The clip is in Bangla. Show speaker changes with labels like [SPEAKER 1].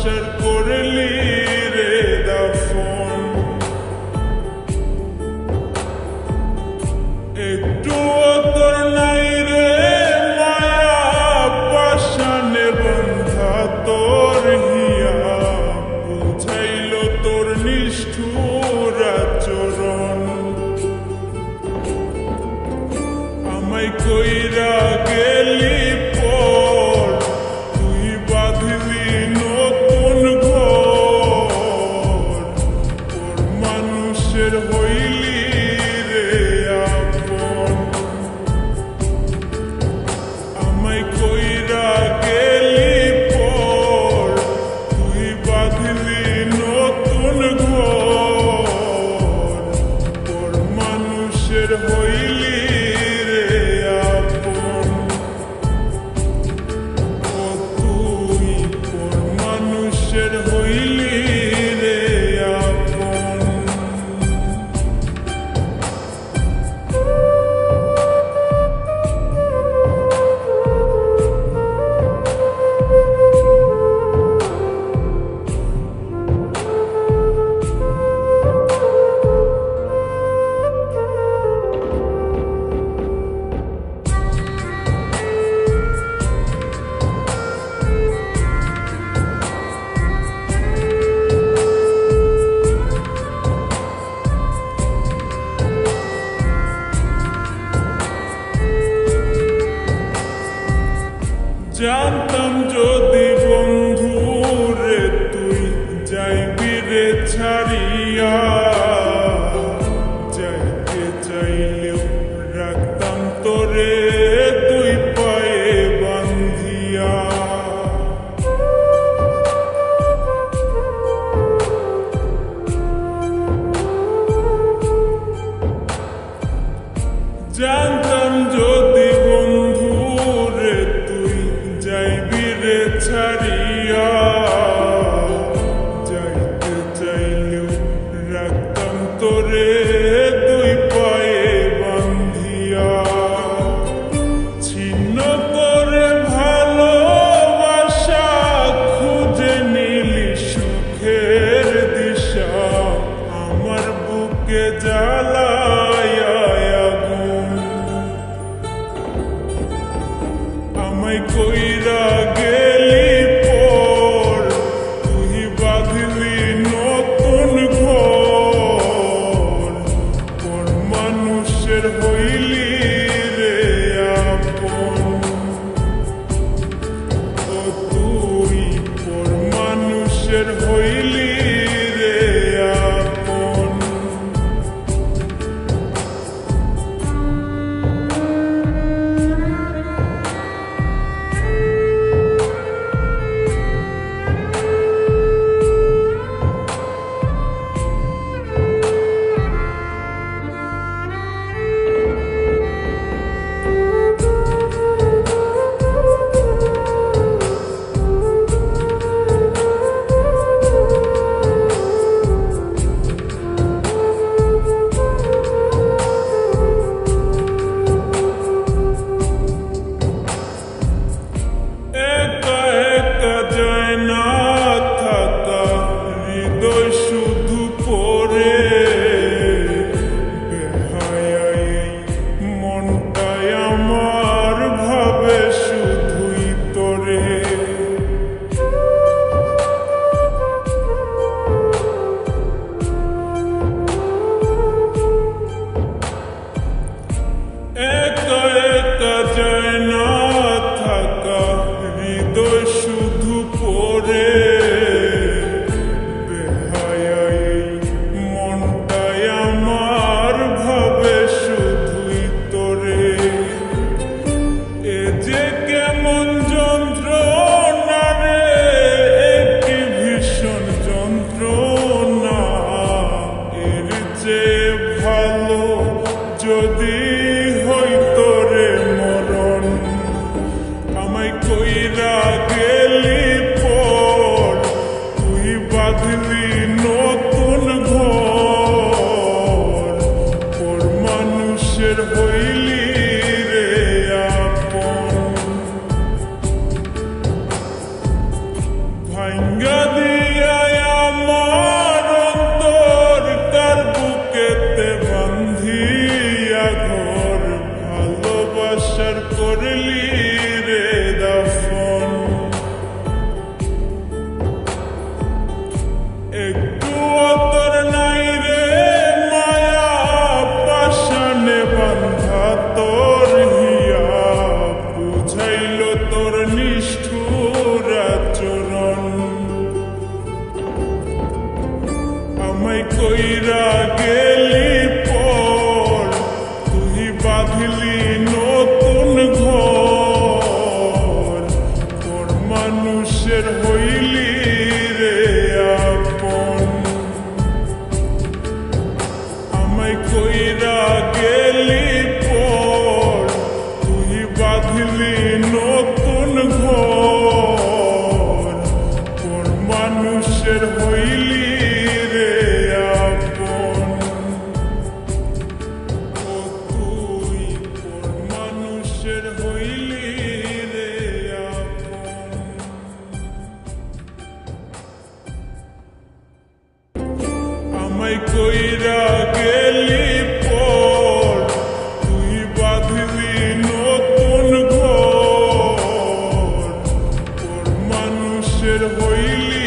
[SPEAKER 1] ভালোবাসার করলি রে দাফন। একটু তোর নাই রে মায়া পাশানে বন্ধা তোর হিয়া, বুঝাইল তোর নিষ্ঠুর আচরণ। আমায় কইরা গেলি পর তুই বাঁধলি নতুন ঘর, তোর মানুষের হইলি রে আপন। আমায় কইরা গেলি পর তুই বাঁধলি নতুন ঘর, তোর মানুষের হইলি রে আপন। ও তুই তোর মানুষের হইলি রে আপন। জানতাম যদি বন্ধু রে তুই যাইবি রে ছাড়িয়া, যাইতে চাইলেও রাখতাম তোরে দুই পায়ে বান্ধিয়া। জানতাম যদি বন্ধু রে তুই যাইবি রে ছাড়িয়া, যাইতে চাইলেও রাখতাম তোরে দুই পায়ে বান্ধিয়া। ছিন্ন করে ভালোবাসা খুঁজে নিলি সুখের দিশা, আমার বুকে জ্বালায় আগুন। আমায় কইরা গেলি পর তুই বাঁধলি নতুন ঘর, তোর মানুষের হইলি রে আপন। ও তুই তোর মানুষের হইলি রে আপন। একটু তোর নাই রে মায়া পাশানে বান্ধা তোর হিয়া বুঝাইল তোর নিষ্ঠুর আচরণ আমায় কইরা গেলি পর তুই বাঁধলি নতুন ঘর তোর মানুষের হইলি রে আপন আমায় কইরা গেলি পর তুই বাঁধলি নতুন ঘর তোর মানুষের হইলি রে আপন ও তুই তোর মানুষের হইলি রে আপন আমায় কইরা গেলি পর তুই বাঁধলি নতুন ঘর তোর মানুষের হইলি